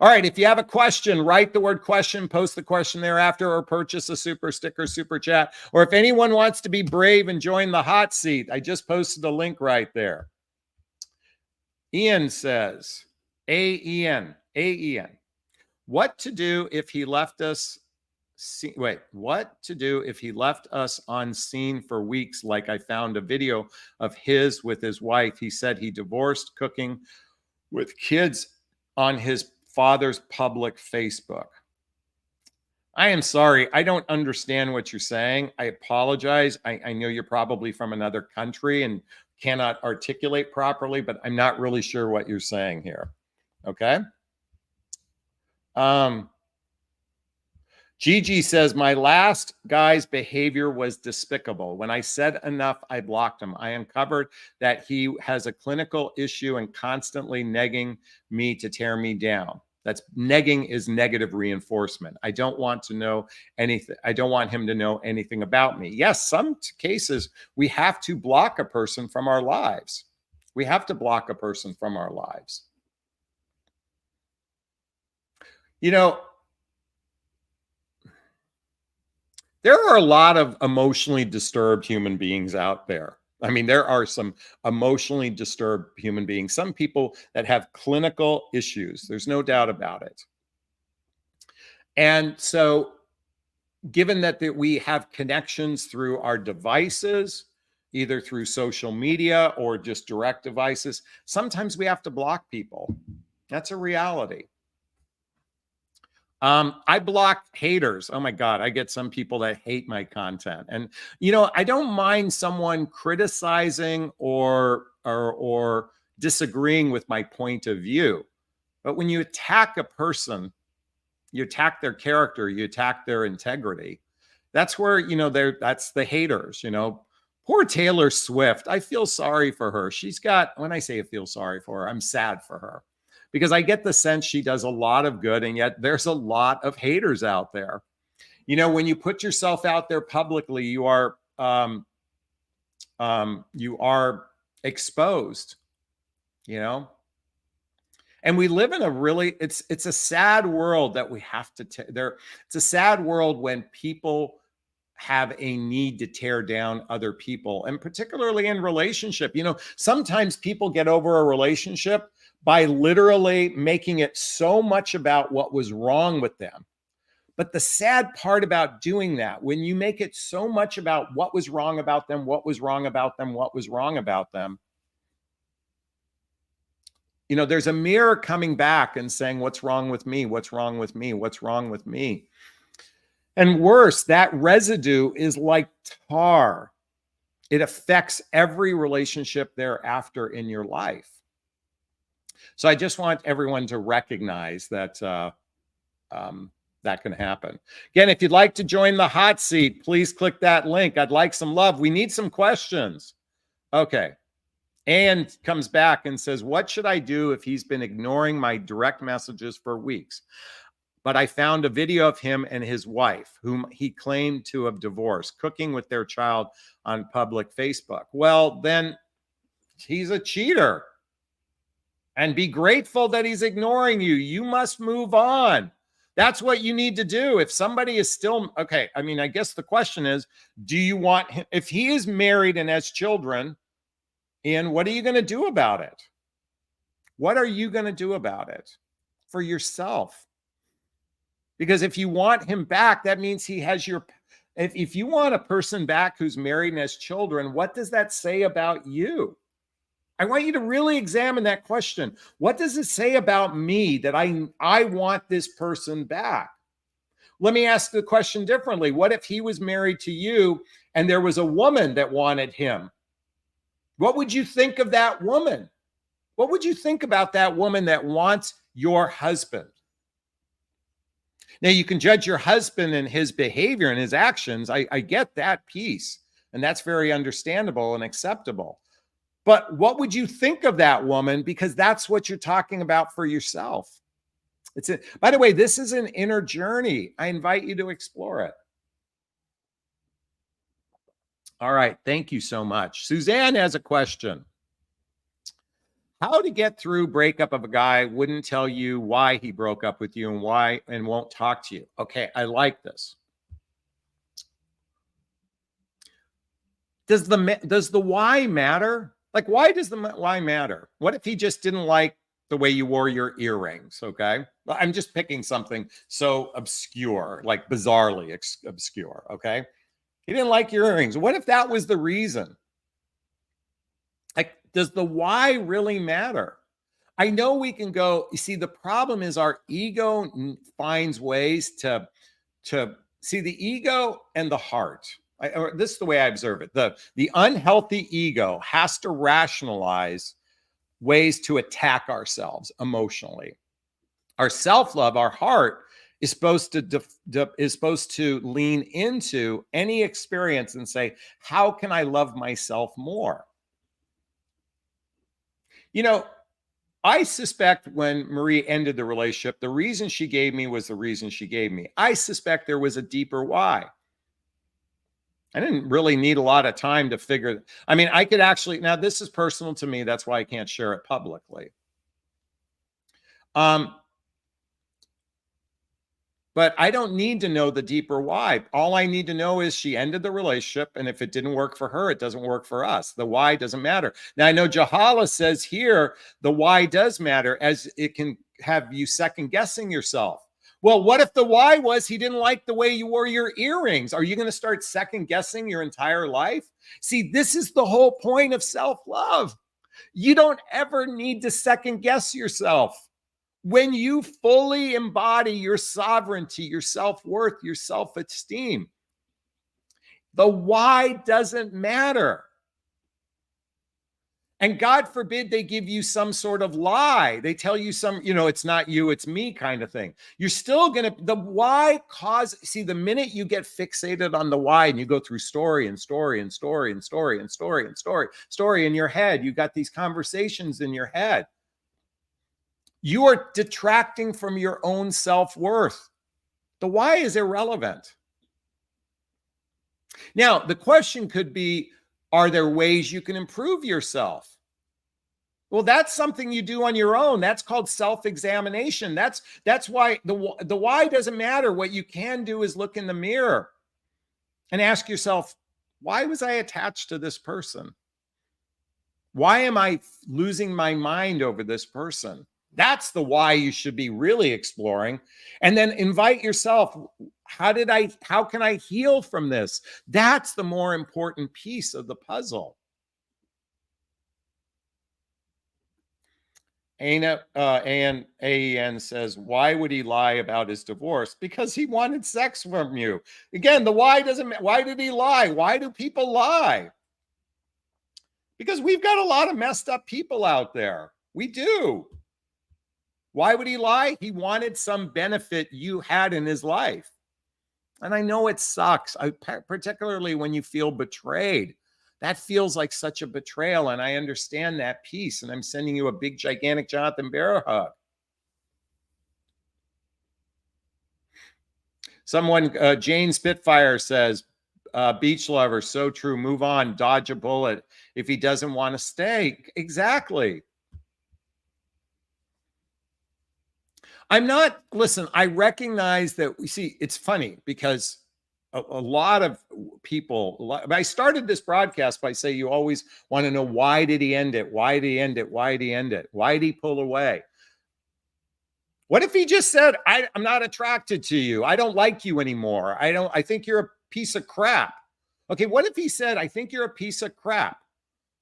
A: All right, if you have a question, write the word question, post the question thereafter, or purchase a super sticker, super chat. Or if anyone wants to be brave and join the hot seat, I just posted a link right there. Ian says, A-E-N, what to do if he left us what to do if he left us on scene for weeks? Like I found a video of his with his wife. He said he divorced, cooking with kids on his father's public Facebook. I am sorry. I don't understand what you're saying. I apologize. I know you're probably from another country and cannot articulate properly, but I'm not really sure what you're saying here. Okay. Gigi says, my last guy's behavior was despicable. When I said enough, I blocked him. I uncovered that he has a clinical issue and constantly negging me to tear me down. That's negging is negative reinforcement. I don't want to know anything. I don't want him to know anything about me. Yes, some cases we have to block a person from our lives. We have to block a person from our lives. There are a lot of emotionally disturbed human beings out there. I mean, there are some emotionally disturbed human beings, some people that have clinical issues. There's no doubt about it. And so, given that we have connections through our devices, either through social media or just direct devices, sometimes we have to block people. That's a reality. I block haters. Oh my God, I get some people that hate my content. And, I don't mind someone criticizing or disagreeing with my point of view. But when you attack a person, you attack their character, you attack their integrity. That's where, that's the haters, Poor Taylor Swift. I feel sorry for her. When I say I feel sorry for her, I'm sad for her. Because I get the sense she does a lot of good, and yet there's a lot of haters out there. When you put yourself out there publicly, you are exposed. And we live in it's a sad world that we have to it's a sad world when people have a need to tear down other people, and particularly in relationship. Sometimes people get over a relationship by literally making it so much about what was wrong with them. But the sad part about doing that, when you make it so much about what was wrong about them, what was wrong about them, what was wrong about them, there's a mirror coming back and saying, what's wrong with me? What's wrong with me? What's wrong with me? And worse, that residue is like tar. It affects every relationship thereafter in your life. So I just want everyone to recognize that that can happen. Again, if you'd like to join the hot seat, please click that link. I'd like some love. We need some questions. Okay. And comes back and says, what should I do if he's been ignoring my direct messages for weeks? But I found a video of him and his wife, whom he claimed to have divorced, cooking with their child on public Facebook. Well, then he's a cheater. and be grateful that he's ignoring you. You must move on. That's what you need to do. If somebody is still, okay, I mean, I guess the question is, do you want him, if he is married and has children, Ian, what are you going to do about it? What are you going to do about it for yourself? Because if you want him back, that means he has your, if you want a person back who's married and has children, what does that say about you? I want you to really examine that question. What does it say about me that I want this person back? Let me ask the question differently. What if he was married to you and there was a woman that wanted him? What would you think of that woman? What would you think about that woman that wants your husband? Now, you can judge your husband and his behavior and his actions. I get that piece, and that's very understandable and acceptable. But what would you think of that woman? Because that's what you're talking about for yourself. By the way, this is an inner journey. I invite you to explore it. All right. Thank you so much. Suzanne has a question. How to get through breakup of a guy wouldn't tell you why he broke up with you and why and won't talk to you. Okay, I like this. Does the why matter? Like, why does the why matter? What if he just didn't like the way you wore your earrings? Okay, well, I'm just picking something so obscure, like bizarrely obscure. Okay, he didn't like your earrings. What if that was the reason? Like, does the why really matter? I know we can go, you see, the problem is our ego finds ways to see the ego and the heart. This is the way I observe it. The unhealthy ego has to rationalize ways to attack ourselves emotionally. Our self-love, our heart, is supposed to lean into any experience and say, how can I love myself more? You know, I suspect when Marie ended the relationship, the reason she gave me was the reason she gave me. I suspect there was a deeper why. I didn't really need a lot of time to figure. I mean, I could actually, now this is personal to me. That's why I can't share it publicly. But I don't need to know the deeper why. All I need to know is she ended the relationship. And if it didn't work for her, it doesn't work for us. The why doesn't matter. Now, I know Jahala says here, the why does matter, as it can have you second guessing yourself. Well, what if the why was he didn't like the way you wore your earrings? Are you going to start second guessing your entire life? See, this is the whole point of self-love. You don't ever need to second guess yourself. When you fully embody your sovereignty, your self-worth, your self-esteem, the why doesn't matter. And God forbid they give you some sort of lie. They tell you some, it's not you, it's me kind of thing. You're still going to, the why see, the minute you get fixated on the why and you go through story and story and story and story and story and story in your head, you got these conversations in your head. You are detracting from your own self-worth. The why is irrelevant. Now, the question could be, are there ways you can improve yourself? Well, that's something you do on your own. That's called self-examination. That's why the why doesn't matter. What you can do is look in the mirror and ask yourself, why was I attached to this person? Why am I losing my mind over this person? That's the why you should be really exploring. And then invite yourself, how can I heal from this? That's the more important piece of the puzzle. AN says, why would he lie about his divorce? Because he wanted sex from you. Again, the why doesn't, why did he lie? Why do people lie? Because we've got a lot of messed up people out there. We do. Why would he lie? He wanted some benefit you had in his life. And I know it sucks, particularly when you feel betrayed. That feels like such a betrayal, and I understand that piece, and I'm sending you a big, gigantic Jonathan Bear hug. Someone, Jane Spitfire says, beach lover, so true, move on, dodge a bullet if he doesn't want to stay. Exactly. I'm not, listen, I recognize that we see it's funny because a lot of people, I started this broadcast by saying you always want to know why did he end it? Why did he end it? Why did he end it? Why did he pull away? What if he just said, I'm not attracted to you. I don't like you anymore. I think you're a piece of crap. Okay, what if he said, I think you're a piece of crap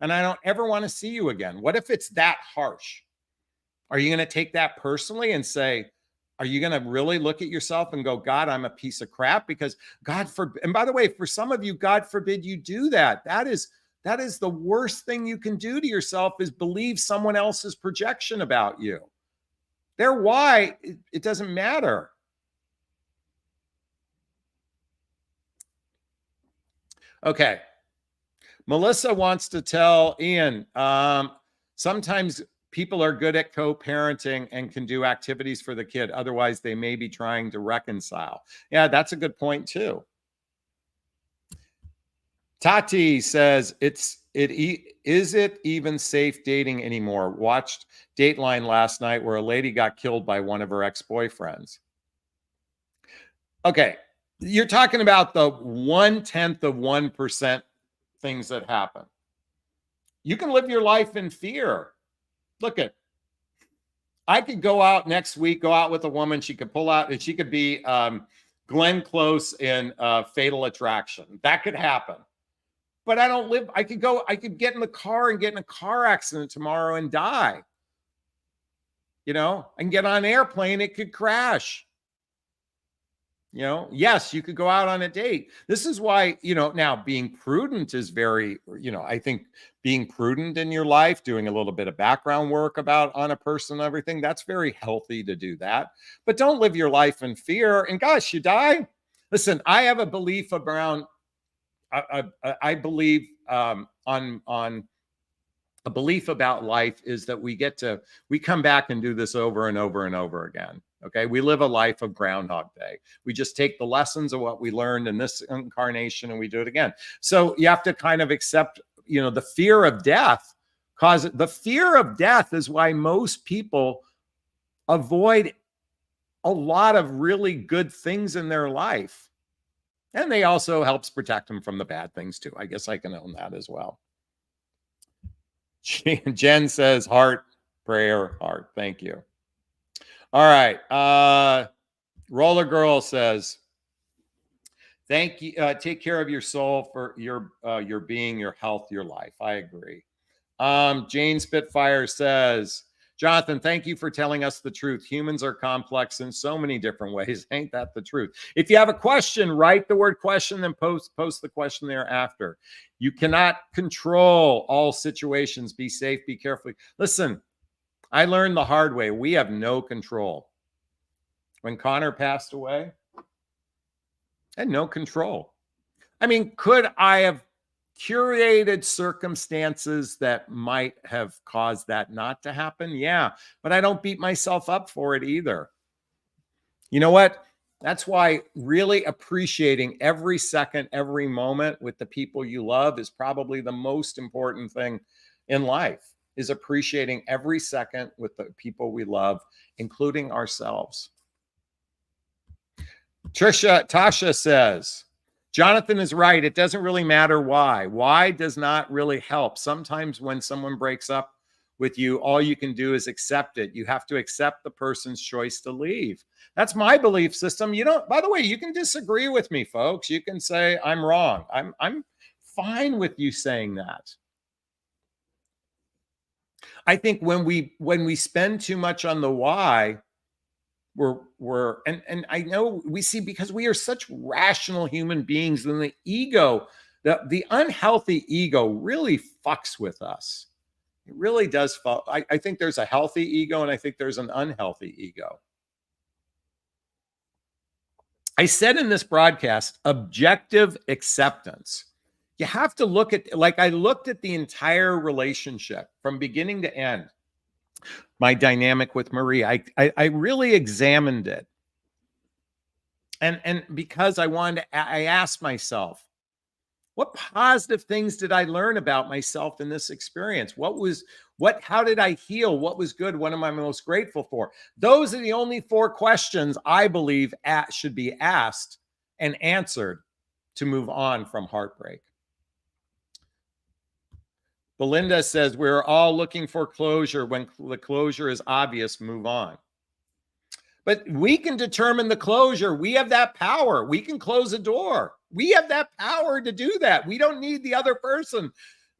A: and I don't ever want to see you again? What if it's that harsh? Are you going to take that personally and say, are you going to really look at yourself and go, God, I'm a piece of crap? Because God forbid, and by the way, for some of you, God forbid you do that. That is the worst thing you can do to yourself, is believe someone else's projection about you. Their why, it doesn't matter. Okay. Melissa wants to tell Ian, sometimes people are good at co-parenting and can do activities for the kid. Otherwise, they may be trying to reconcile. Yeah, that's a good point too. Tati says, is it even safe dating anymore? Watched Dateline last night where a lady got killed by one of her ex-boyfriends. Okay, you're talking about the 0.1% things that happen. You can live your life in fear. Look at, I could go out next week, go out with a woman. She could pull out and she could be Glenn Close in Fatal Attraction. That could happen. But I don't live, I could get in the car and get in a car accident tomorrow and die. You know, I can get on an airplane, it could crash. You know, yes, you could go out on a date. This is why, you know, now being prudent is very, you know, I think being prudent in your life, doing a little bit of background work on a person and everything, that's very healthy to do that. But don't live your life in fear. And gosh, you die. Listen, I have a belief around, I believe on a belief about life is that we come back and do this over and over and over again. Okay. We live a life of Groundhog Day. We just take the lessons of what we learned in this incarnation and we do it again. So you have to kind of accept, you know, the fear of death. The fear of death is why most people avoid a lot of really good things in their life. And they also helps protect them from the bad things too. I guess I can own that as well. Jen says, heart, prayer, heart. Thank you. All right. Roller Girl says, thank you. Take care of your soul for your being, your health, your life. I agree. Jane Spitfire says, Jonathan, thank you for telling us the truth. Humans are complex in so many different ways. Ain't that the truth? If you have a question, write the word question, then post the question thereafter. You cannot control all situations. Be safe, be careful. Listen, I learned the hard way. We have no control. When Connor passed away, I had no control. I mean, could I have curated circumstances that might have caused that not to happen? Yeah, but I don't beat myself up for it either. You know what? That's why really appreciating every second, every moment with the people you love is probably the most important thing in life, is appreciating every second with the people we love, including ourselves. Tasha says, Jonathan is right. It doesn't really matter why. Why does not really help. Sometimes when someone breaks up with you, all you can do is accept it. You have to accept the person's choice to leave. That's my belief system. You don't, by the way, you can disagree with me, folks. You can say I'm wrong. I'm fine with you saying that. I think when we spend too much on the why, and I know we see, because we are such rational human beings, and the ego, the unhealthy ego really fucks with us. It really does. I think there's a healthy ego and I think there's an unhealthy ego. I said in this broadcast, objective acceptance. You have to look at, like I looked at the entire relationship from beginning to end. My dynamic with Marie, I really examined it. And because I asked myself, what positive things did I learn about myself in this experience? What How did I heal? What was good? What am I most grateful for? Those are the only 4 questions I believe should be asked and answered to move on from heartbreak. Belinda says, we're all looking for closure. When the closure is obvious, move on. But we can determine the closure. We have that power. We can close a door. We have that power to do that. We don't need the other person.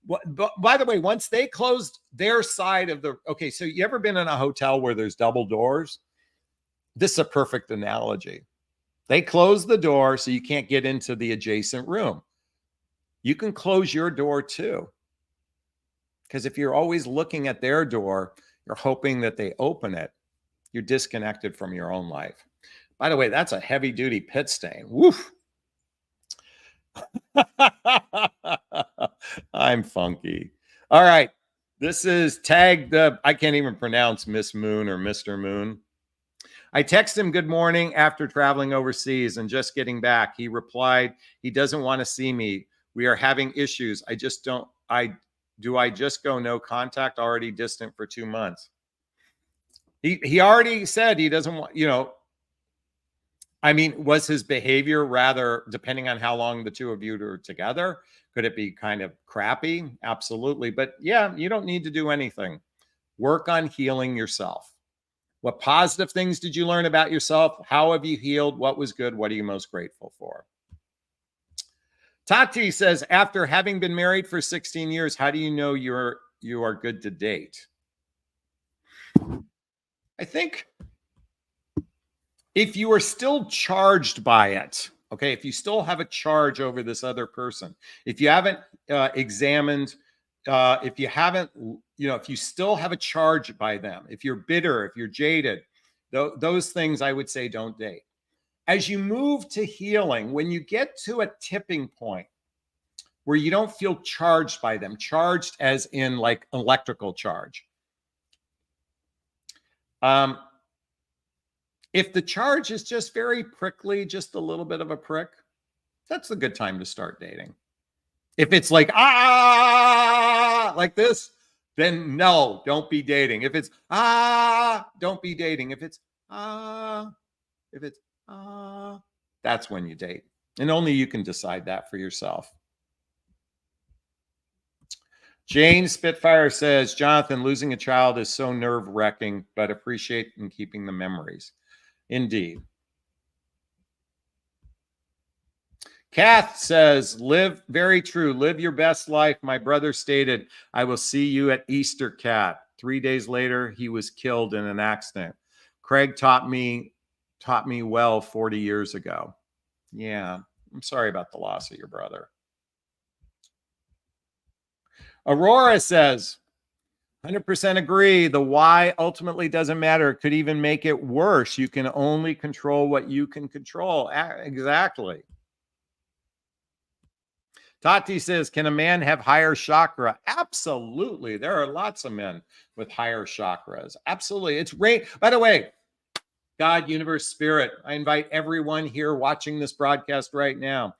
A: But by the way, once they closed their side of the, okay, so you ever been in a hotel where there's double doors? This is a perfect analogy. They close the door so you can't get into the adjacent room. You can close your door too. Because if you're always looking at their door, you're hoping that they open it, you're disconnected from your own life. By the way, that's a heavy duty pit stain. Woof. I'm funky. All right. This is tagged up. I can't even pronounce Miss Moon or Mr. Moon. I text him good morning after traveling overseas and just getting back. He replied, he doesn't want to see me. We are having issues. I just don't, do I just go no contact, already distant for 2 months? He already said he doesn't want, I mean, was his behavior rather, depending on how long the two of you are together, could it be kind of crappy? Absolutely. But yeah, you don't need to do anything. Work on healing yourself. What positive things did you learn about yourself? How have you healed? What was good? What are you most grateful for? Tati says, after having been married for 16 years, how do you know you are good to date? I think if you are still charged by it, okay, if you still have a charge over this other person, if you haven't examined, if you haven't, if you still have a charge by them, if you're bitter, if you're jaded, those things I would say don't date. As you move to healing, when you get to a tipping point where you don't feel charged by them, charged as in like electrical charge. If the charge is just very prickly, just a little bit of a prick, that's a good time to start dating. If it's like, like this, then no, don't be dating. If it's, don't be dating. If it's, that's when you date. And only you can decide that for yourself. Jane Spitfire says, Jonathan, losing a child is so nerve-wracking, but appreciate in keeping the memories. Indeed. Kath says, very true. Live your best life. My brother stated, I will see you at Easter, Kat. 3 days later, he was killed in an accident. Craig taught me well 40 years ago. Yeah, I'm sorry about the loss of your brother. Aurora says, 100% agree. The why ultimately doesn't matter. It could even make it worse. You can only control what you can control. Exactly. Tati says, can a man have higher chakra? Absolutely. There are lots of men with higher chakras. Absolutely. It's great. By the way, God, universe, spirit, I invite everyone here watching this broadcast right now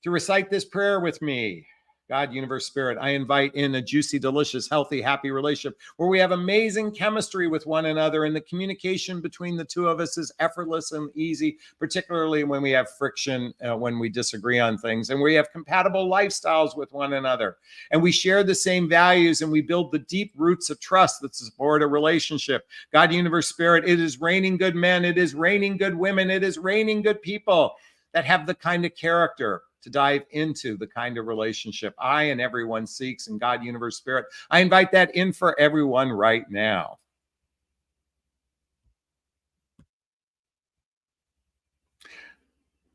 A: to recite this prayer with me. God, universe, spirit, I invite in a juicy, delicious, healthy, happy relationship where we have amazing chemistry with one another, and the communication between the two of us is effortless and easy, particularly when we have friction, when we disagree on things, and we have compatible lifestyles with one another, and we share the same values, and we build the deep roots of trust that support a relationship. God, universe, spirit, it is raining good men, it is raining good women, it is raining good people that have the kind of character to dive into the kind of relationship I and everyone seeks in God, universe, spirit. I invite that in for everyone right now.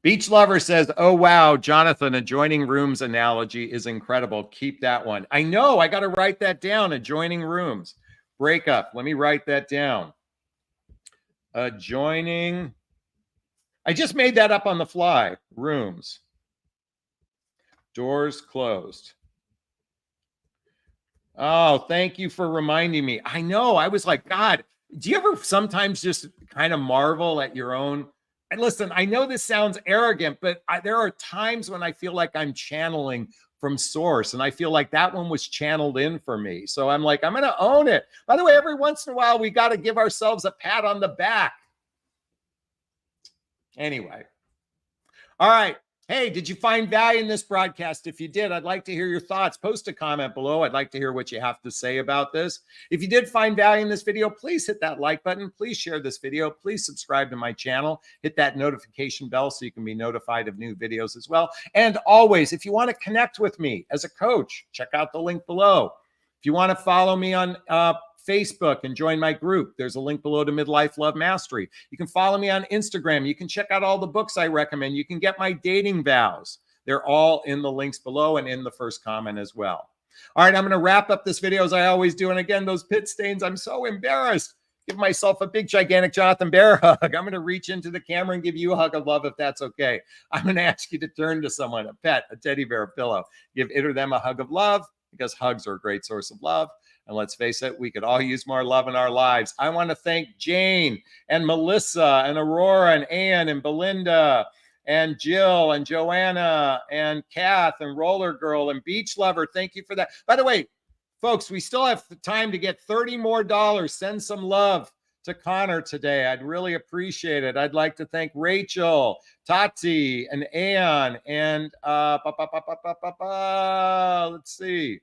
A: Beach Lover says, oh, wow, Jonathan, adjoining rooms analogy is incredible. Keep that one. I know, I got to write that down, adjoining rooms. Breakup, let me write that down. Adjoining, I just made that up on the fly. Rooms. Doors closed. Oh, thank you for reminding me. I know. I was like, God, do you ever sometimes just kind of marvel at your own? And listen, I know this sounds arrogant, but there are times when I feel like I'm channeling from source. And I feel like that one was channeled in for me. So I'm like, I'm going to own it. By the way, every once in a while, we got to give ourselves a pat on the back. Anyway. All right. Hey, did you find value in this broadcast? If you did, I'd like to hear your thoughts. Post a comment below. I'd like to hear what you have to say about this. If you did find value in this video, please hit that like button. Please share this video. Please subscribe to my channel. Hit that notification bell so you can be notified of new videos as well. And always, if you want to connect with me as a coach, check out the link below. If you want to follow me on Facebook and join my group, there's a link below to Midlife Love Mastery. You can follow me on Instagram. You can check out all the books I recommend. You can get my dating vows. They're all in the links below and in the first comment as well. All right, I'm going to wrap up this video as I always do. And again, those pit stains, I'm so embarrassed. Give myself a big, gigantic Jonathan Bear hug. I'm going to reach into the camera and give you a hug of love if that's okay. I'm going to ask you to turn to someone, a pet, a teddy bear, a pillow. Give it or them a hug of love because hugs are a great source of love. And let's face it, we could all use more love in our lives. I want to thank Jane and Melissa and Aurora and Ann and Belinda and Jill and Joanna and Kath and Roller Girl and Beach Lover. Thank you for that. By the way, folks, we still have time to get $30 more. Send some love to Connor today. I'd really appreciate it. I'd like to thank Rachel, Tati, and Ann, and let's see.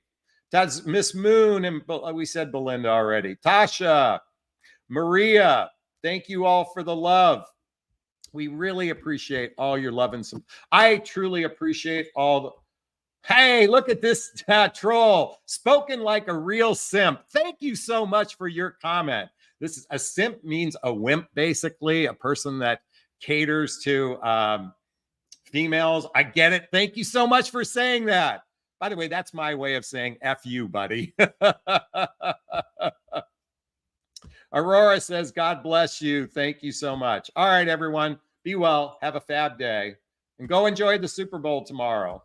A: That's Miss Moon, and we said Belinda already. Tasha, Maria, thank you all for the love. We really appreciate all your love and support. I truly appreciate all the... Hey, look at this troll. Spoken like a real simp. Thank you so much for your comment. This is a simp means a wimp, basically, a person that caters to females. I get it. Thank you so much for saying that. By the way, that's my way of saying F you, buddy. Aurora says, God bless you. Thank you so much. All right, everyone. Be well. Have a fab day. And go enjoy the Super Bowl tomorrow.